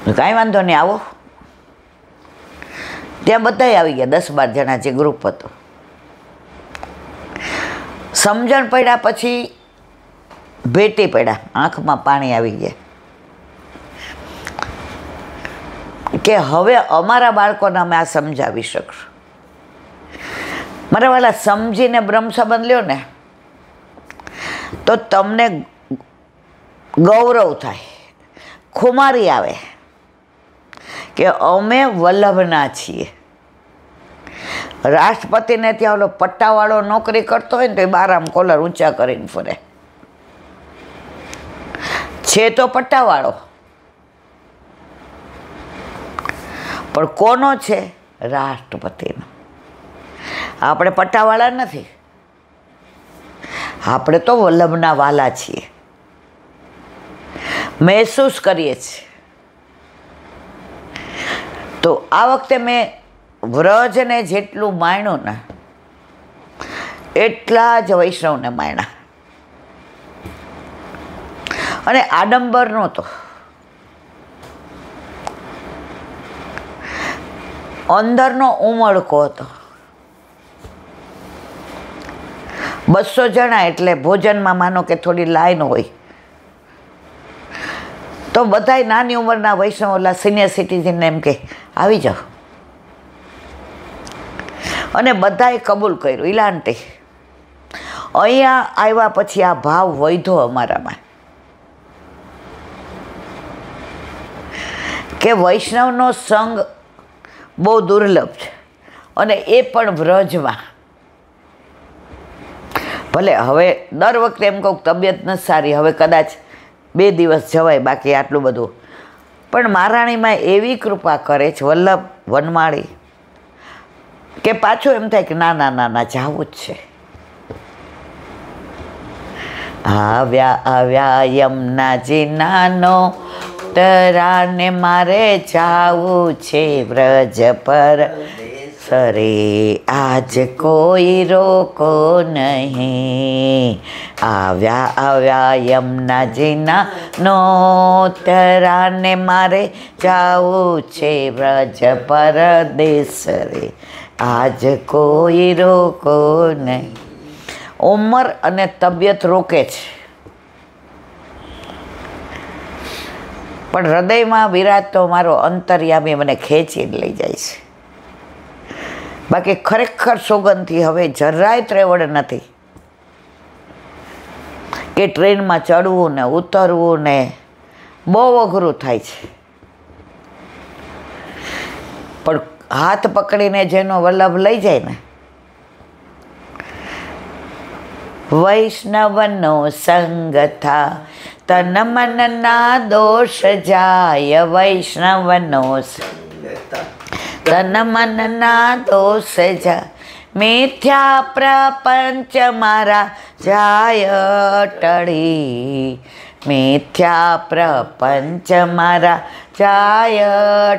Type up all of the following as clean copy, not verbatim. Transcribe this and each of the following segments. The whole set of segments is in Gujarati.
કાંઈ વાંધો નહીં, આવો. ત્યાં બધાય આવી ગયા, 10-12 જણા જે ગ્રુપ હતો. સમજણ પડ્યા પછી ભેટી પડ્યા, આંખમાં પાણી આવી ગયા કે હવે અમારા બાળકોને અમે આ સમજાવી શકશું. મારા વાલા, સમજીને બ્રહ્મ સંબંધ લ્યો ને તો તમને ગૌરવ થાય, ખુમારી આવે કે અમે વલ્લભના છીએ. રાષ્ટ્રપતિને ત્યાં ઓલો પટ્ટાવાળો નોકરી કરતો હોય ને તો એ બારામ કોલર ઊંચા કરીને ફરે, છે તો પટ્ટાવાળો, પણ કોનો છે? રાષ્ટ્રપતિનો. આપણે પટ્ટાવાળા નથી, આપણે તો વલ્લભના વાલા છીએ, મહેસૂસ કરીએ છીએ. તો આ વખતે મેં વ્રજને જેટલું માણ્યું ને એટલા જ વૈષ્ણવને માણ્યા. અને આડંબર નહોતો, અંદરનો ઉમળકો હતો. 200 જણા એટલે ભોજનમાં માનો કે થોડી લાઈન હોય તો બધાય નાની ઉંમરના વૈષ્ણવ ઓલા સિનિયર સિટીઝનને એમ કે આવી જાઓ, અને બધાએ કબૂલ કર્યું. ઇલાંટી અહીંયા આવ્યા પછી આ ભાવ વધ્યો અમારામાં કે વૈષ્ણવનો સંગ બહુ દુર્લભ છે, અને એ પણ વ્રજમાં. ભલે હવે દર વખતે એમ કહું તબિયત નથી સારી, હવે કદાચ 2 દિવસ જવાય, બાકી આટલું બધું. પણ મહારાણીમાં એવી કૃપા કરે છે વલ્લભ વનમાળી કે પાછું એમ થાય કે ના ના ના ના જાવું જ છે. આવ્યા આવ્યા યમુનાજી નાનો તરાને મારે જાવું છે વ્રજ પર સરે, આજ કોઈ રોકો નહીં. આવ્યા આવ્યા યમુનાજીના નો તરાને મારે જાવું છે વ્રજ પરદેશ રે, આજ કોઈ રોકો નહીં. ઉંમર અને તબિયત રોકે છે, પણ હૃદયમાં વિરાજતો મારો અંતર્યામી મને ખેંચીને લઈ જાય છે. બાકી ખરેખર સોગંદથી હવે જરાય ત્રેવડ નથી કે ટ્રેનમાં ચડવું ને ઉતરવું ને બહુ અઘરું થાય છે. પણ હાથ પકડીને જેનો વલ્લભ લઈ જાય ને, વૈષ્ણવનો સંગ થા તન મનના દોષ જાય, વૈષ્ણવનો તન મનના દોષ જાય, મિથ્યા પ્રપંચ મારા જાય ટળી, મિથ્યા પ્રપંચ મારા જાય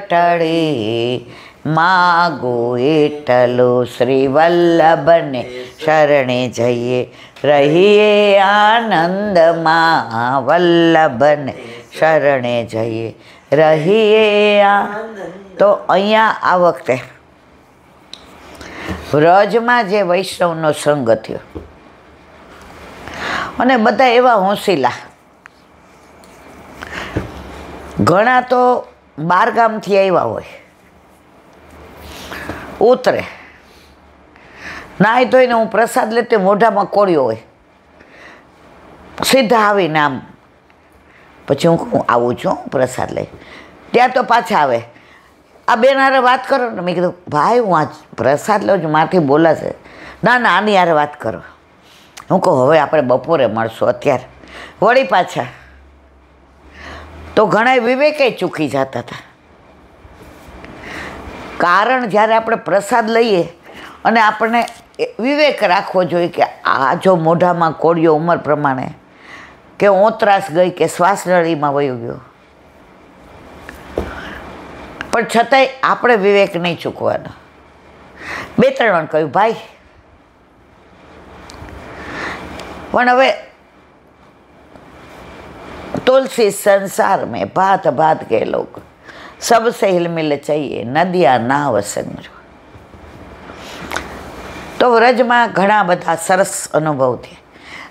ટળી. માગો એટલું શ્રી વલ્લભને શરણે જઈએ, રહીએ આનંદમાં, વલ્લભને શરણે જઈએ રહીએ આ. તો અહીંયા આ વખતે વ્રજમાં જે વૈષ્ણવનો સંગ થયો, અને બધા એવા હોંશીલા, ઘણા તો 12 ગામથી આવ્યા હોય, ઉતરે નાહી ધોઈને હું પ્રસાદ લેતી મોઢામાં કોળ્યો હોય, સીધા આવીને આમ પછી હું કહું આવું છું પ્રસાદ લઈ, ત્યાં તો પાછા આવે. આ બેન હારે વાત કરો ને, મેં કીધું ભાઈ હું આ પ્રસાદ લઉં છું, મારાથી બોલાશે. ના ના આની હારે વાત કરો. હું કહું હવે આપણે બપોરે મળશું, અત્યારે વળી પાછા. તો ઘણા વિવેકે ચૂકી જતા હતા. કારણ જ્યારે આપણે પ્રસાદ લઈએ અને આપણે વિવેક રાખવો જોઈએ કે આ જો મોઢામાં કોળિયો ઉંમર પ્રમાણે કે ઓતરાસ ગઈ કે શ્વાસ નળીમાં વયો ગયો, પણ છતાંય આપણે વિવેક નહીં ચૂકવાનો. 2-3 વાર કહ્યું ભાઈ, પણ હવે તુલસી સંસાર મેં ભાત ભાત કે લોગ, सबसे हिलमिल चाहिए नदिया नाव संग। तो व्रजમાં ઘણા બધા સરસ અનુભવ થયા.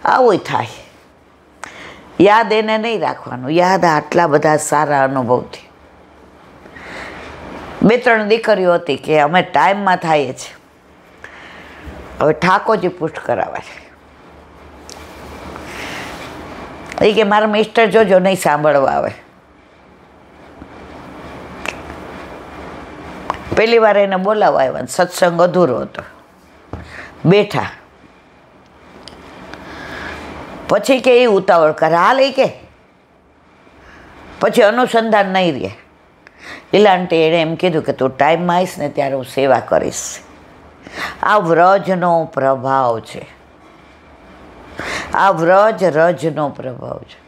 આવું થાય, યાદ એને નહીં રાખવાનું, યાદ આટલા બધા સારા અનુભવ થયા. 2-3 દીકરીઓ હતી કે અમે ટાઈમમાં થઈએ છીએ, હવે ઠાકોરજી પુષ્ટ કરાવે છે. એ કે મારા મિસ્ટર જોજો નહીં સાંભળવા આવે. પહેલી વાર એને બોલાવવા આવ્યા, સત્સંગ અધૂરો હતો, બેઠા. પછી કે એ ઉતાવળ કરે, હાલ એ કે પછી અનુસંધાન નહીં રહે. ઇલાંટે એણે એમ કીધું કે તું ટાઈમમાં આવીશ ને ત્યારે હું સેવા કરીશ. આ વ્રજનો પ્રભાવ છે, આ રજનો પ્રભાવ છે,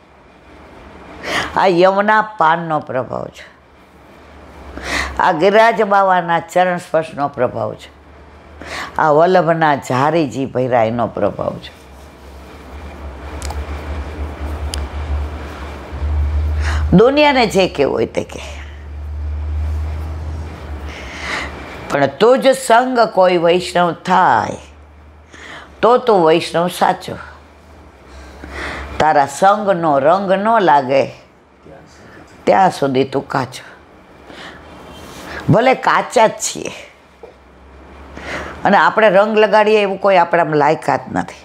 આ યમુના પાનનો પ્રભાવ છે, આ ગિરિરાજ બાવાના ચરણ સ્પર્શનો પ્રભાવ છે, આ વલ્લભના ઝારીજી ભૈરાઈનો પ્રભાવ છે. દુનિયાને જે કેવું હોય તે કે, પણ તું જ સંગ કોઈ વૈષ્ણવ થાય તો તું વૈષ્ણવ સાચો. તારા સંગનો રંગ ન લાગે ત્યાં સુધી તું કાચો. ભલે કાચા જ છીએ અને આપણે રંગ લગાડીએ એવું કોઈ આપણામાં લાયકાત નથી,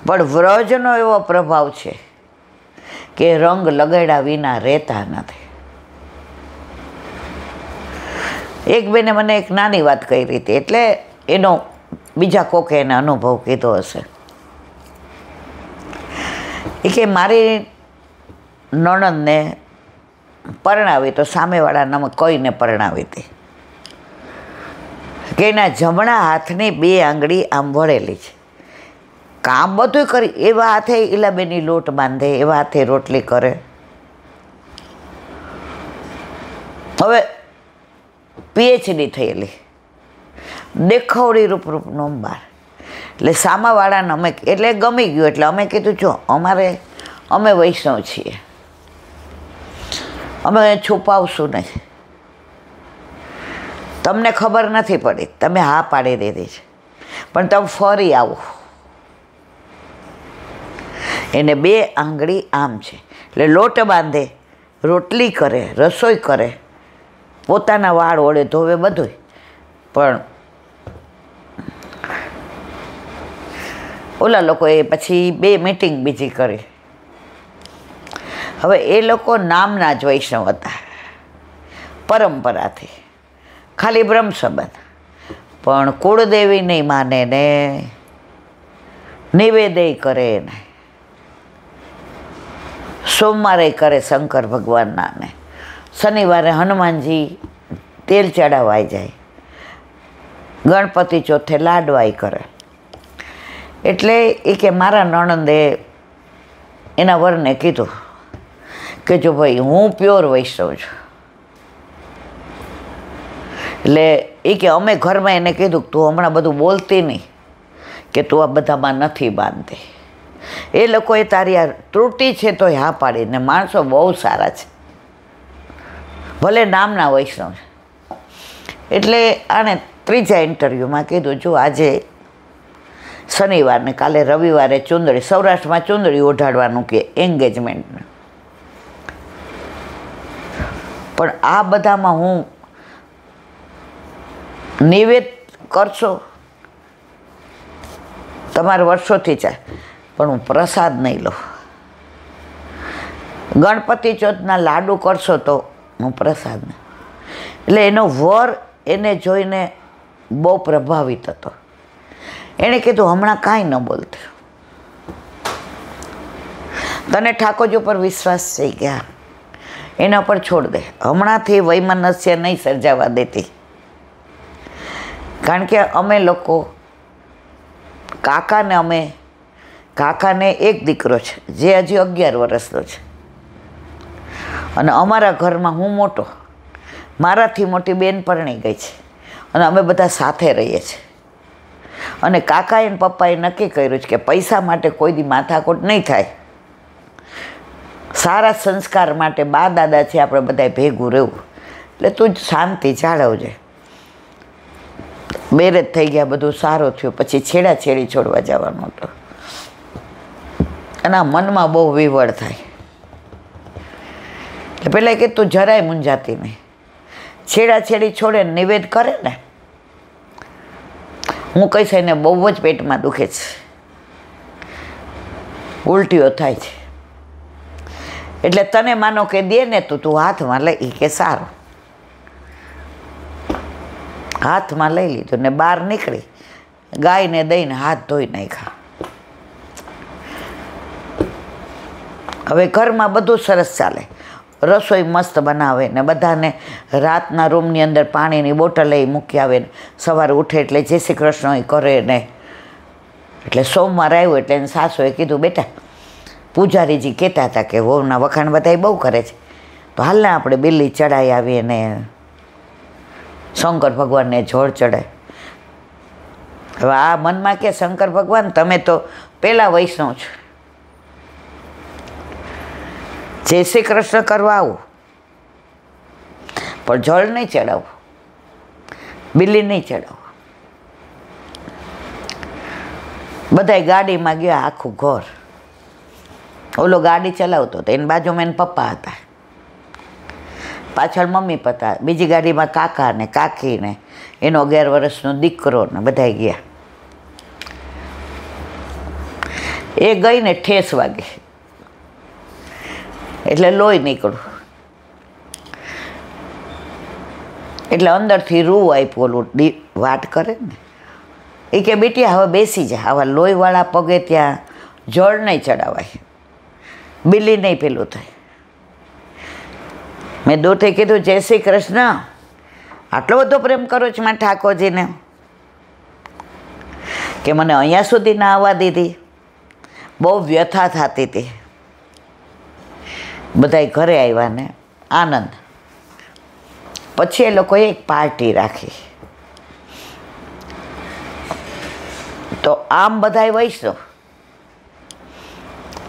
પણ વ્રજનો એવો પ્રભાવ છે કે રંગ લગાડ્યા વિના રહેતા નથી. એક બેને મને એક નાની વાત કહી હતી, એટલે એનો બીજા કોકે એને અનુભવ કીધો હશે. એ કે મારી નણંદને પરણાવી તો સામેવાળાને કોઈને પરણાવી હતી કે એના જમણા હાથની 2 આંગળી આમ વળેલી છે. કામ બધું કરી, એવા હાથે ઈલાબેની લોટ બાંધે, એવા હાથે રોટલી કરે. હવે PhD થયેલી, દેખાવડી રૂપનો બાર. એટલે સામાવાળાને અમે એટલે ગમી ગયું, એટલે અમે કીધું જો અમે વૈષ્ણવ છીએ, અમે છુપાવશું નહીં. તમને ખબર નથી પડી, તમે હા પાડી દીધી છે, પણ તમે ફરી આવો. એને 2 આંગળી આમ છે, એટલે લોટ બાંધે, રોટલી કરે, રસોઈ કરે, પોતાના વાળ ઓળે, ધોવે, બધું. પણ ઓલા લોકોએ પછી 2 મીટિંગ બીજી કરી. હવે એ લોકો નામના જ વૈષ્ણવ હતા, પરંપરાથી, ખાલી બ્રહ્મ સંબંધ, પણ કુળદેવી નહીં માને ને નિવેદય કરે ને સોમવારે કરે શંકર ભગવાનના ને શનિવારે હનુમાનજી તેલ ચડાવાઈ જાય, ગણપતિ ચોથે લાડવાઈ કરે. એટલે એ કે મારા નણંદે એના વરને કીધું કે જો ભાઈ હું પ્યોર વૈષ્ણવ છું. એટલે એ કે અમે ઘરમાં એને કીધું કે તું હમણાં બધું બોલતી નહીં, કે તું આ બધામાં નથી બાંધતી. એ લોકોએ તારી આ ત્રુટિ છે તો હા પાડી, ને માણસો બહુ સારા છે, ભલે નામના વૈષ્ણવ છે. એટલે આણે 3જા ઇન્ટરવ્યૂમાં કીધું જો આજે શનિવારને કાલે રવિવારે ચુંદડી, સૌરાષ્ટ્રમાં ચુંદડી ઓઢાડવાનું કે એન્ગેજમેન્ટને. પણ આ બધામાં હું નિવેદ કરશો તમારે વર્ષોથી ચાલે, પણ હું પ્રસાદ નહીં લઉં. ગણપતિ ચોથના લાડુ કરશો તો હું પ્રસાદ નહીં. એટલે એનો વર એને જોઈને બહુ પ્રભાવિત હતો. એણે કીધું હમણાં કાંઈ ન બોલતો, તને ઠાકોરજી ઉપર વિશ્વાસ થઈ ગયા, એના પર છોડ દે, હમણાંથી વૈમનસ્ય નહીં સર્જાવા દેતી. કારણ કે અમે લોકો કાકાને એક દીકરો છે જે હજી 11 વર્ષનો છે, અને અમારા ઘરમાં હું મોટો, મારાથી મોટી બેન પરણી ગઈ છે, અને અમે બધા સાથે રહીએ છીએ. અને કાકાએ અને પપ્પાએ નક્કી કર્યું છે કે પૈસા માટે કોઈ દી માથાકૂટ નહીં થાય, સારા સંસ્કાર માટે બા દાદા છે આપણે બધાએ ભેગું રહેવું. એટલે તું જ શાંતિ જાળવજે. મેરેજ થઈ ગયા, બધું સારું થયું, પછી છેડાછેડી છોડવા જવાનું હતું. એના મનમાં બહુ વિવળ થાય. એટલે પેલા કે તું જરાય મૂંઝાતી નહીં. છેડાછેડી છોડે નિવેદ કરે ને, હું કહીશ એને બહુ જ પેટમાં દુખે છે, ઉલટીઓ થાય છે, એટલે તને માનો કે દે ને તું હાથમાં લઈ, કે સારું. હાથમાં લઈ લીધું ને બહાર નીકળી, ગાયને દઈને હાથ ધોઈ નાખ્યા. હવે ઘરમાં બધું સરસ ચાલે, રસોઈ મસ્ત બનાવે ને બધાને રાતના રૂમની અંદર પાણીની બોટલ લઈ મૂકી આવે ને સવારે ઉઠે એટલે જય શ્રી કૃષ્ણ કરે ને. એટલે સોમવાર આવ્યો એટલે એને સાસુએ કીધું, બેટા પૂજારીજી કહેતા હતા કે વહુના વખાણ બધા બહુ કરે છે, તો હાલને આપણે બિલ્લી ચડાવી આવીએ ને શંકર ભગવાનને જોડ ચડાય. હવે આ મનમાં કે શંકર ભગવાન તમે તો પહેલાં વૈષ્ણવ છો, જય શ્રી કૃષ્ણ કરવા આવું પણ જળ નહીં ચડાવવું, બિલ્લી નહીં ચડાવવું. બધાય ગાડીમાં ગયા, આખું ઘર. ઓલો ગાડી ચલાવતો હતો, એની બાજુમાં એના પપ્પા હતા, પાછળ મમ્મી પપ્પા, બીજી ગાડીમાં કાકા ને કાકી ને એનો 11 વર્ષનો દીકરો ને બધા ગયા. એ ગઈ ને ઠેસ વાગે એટલે લોહી નીકળ્યું. એટલે અંદરથી રૂ આપ્યું, ઓલું વાટ કરે ને એ કે બેટી હવે બેસી જા, આવા લોહીવાળા પગે ત્યાં જળ નહીં ચડાવાય, બિલ્લી નહીં પેલું થાય. મેં દોઠે કીધું, જય શ્રી કૃષ્ણ, આટલો બધો પ્રેમ કરો છો માં ઠાકોરજીને કે મને અહીંયા સુધી ના આવવા દીધી. બહુ વ્યથા થતી હતી. બધાય ઘરે આવ્યા ને આનંદ. પછી એ લોકોએ એક પાર્ટી રાખી. તો આમ બધાય વૈષ્ણવ,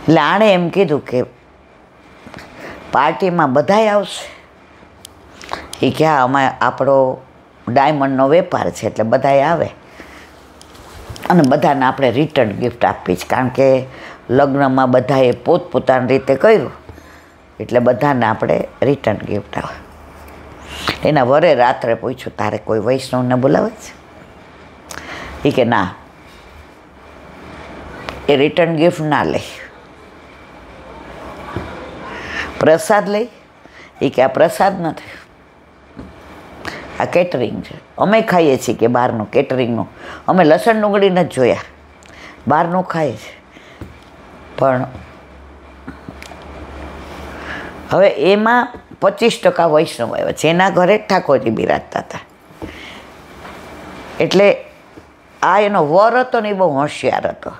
એટલે આણે એમ કીધું કે પાર્ટીમાં બધાય આવશે. એ કે અમે આપણો ડાયમંડનો વેપાર છે એટલે બધાય આવે અને બધાને આપણે રિટર્ન ગિફ્ટ આપવી છે, કારણ કે લગ્નમાં બધાએ પોતપોતાની રીતે કર્યું એટલે બધાને આપણે રિટર્ન ગિફ્ટ આવે. એના વરે રાત્રે પૂછ્યું, તારે કોઈ વૈષ્ણવને બોલાવે છે? એ કે ના, એ રિટર્ન ગિફ્ટ ના લે. પ્રસાદ લઈ? એ કે આ પ્રસાદ નથી, આ કેટરિંગ છે. અમે ખાઈએ છીએ કે બહારનું કેટરિંગનું, અમે લસણ ડુંગળી નથી જોયા, બહારનું ખાઈએ છીએ. પણ હવે એમાં 25% વૈષ્ણવ આવ્યા છે, એના ઘરે ઠાકોરજી બિરાજતા હતા. એટલે આ એનો વર હતો ને એ બહુ હોશિયાર હતો,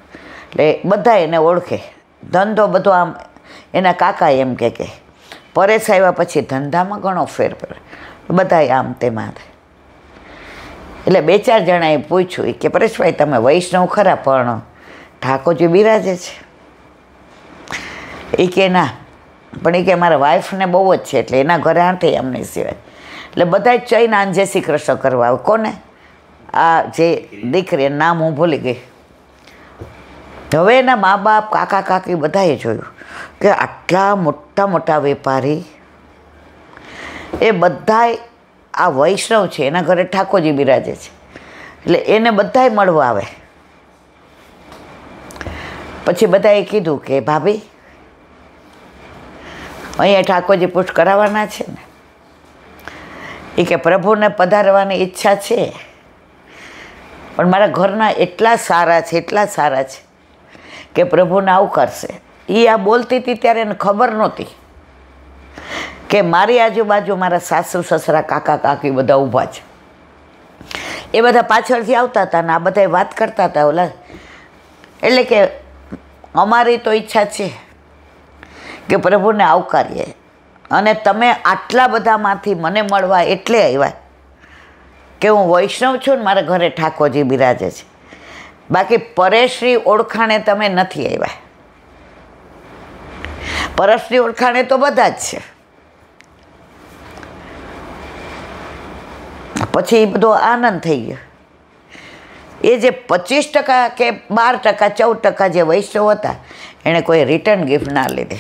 એટલે બધા એને ઓળખે. ધંધો બધો આમ એના કાકા એમ કે પરેશ આવ્યા પછી ધંધામાં ઘણો ફેર પડે, બધા આમ તેમાં. એટલે 2-4 જણાએ પૂછ્યું કે પરેશભાઈ તમે વૈષ્ણવ ખરા પણ ઠાકોરજી બિરાજે છે? એ કે ના, પણ એ કે મારા વાઈફને બહુ જ છે એટલે એના ઘરે આંટે અમને સિવાય. એટલે બધા જ ચઈને જય શ્રી કૃષ્ણ કરવા આવે. કોને? આ જે દીકરી, નામ હું ભૂલી ગઈ. હવે એના મા બાપ, કાકા કાકી બધાએ જોયું કે આટલા મોટા મોટા વેપારી એ બધાય આ વૈષ્ણવ છે, એના ઘરે ઠાકોરજી બિરાજે છે એટલે એને બધાય મળવા આવે. પછી બધાએ કીધું કે ભાભી અહીંયા ઠાકોરજી પૂછ કરાવવાના છે ને? એ કે પ્રભુને પધારવાની ઈચ્છા છે પણ મારા ઘરના એટલા સારા છે, એટલા સારા છે કે પ્રભુને આવકારશે. એ આ બોલતી હતી ત્યારે એને ખબર નહોતી કે મારી આજુબાજુ મારા સાસુ સસરા, કાકા કાકી બધા ઊભા છે. એ બધા પાછળથી આવતા હતા ને આ બધા વાત કરતા હતા ઓલા. એટલે કે અમારી તો ઈચ્છા છે કે પ્રભુને આવકારીએ અને તમે આટલા બધામાંથી મને મળવા એટલે આવ્યા કે હું વૈષ્ણવ છું ને મારા ઘરે ઠાકોરજી બિરાજે છે. બાકી પરેશની ઓળખાણે તમે નથી આવ્યા. પરેશની ઓળખાણે તો બધા જ છે. પછી એ બધો આનંદ થઈ ગયો. એ જે 25% કે 12%, 14% જે વૈષ્ણવ હતા એણે કોઈ રિટર્ન ગિફ્ટ ના લીધી.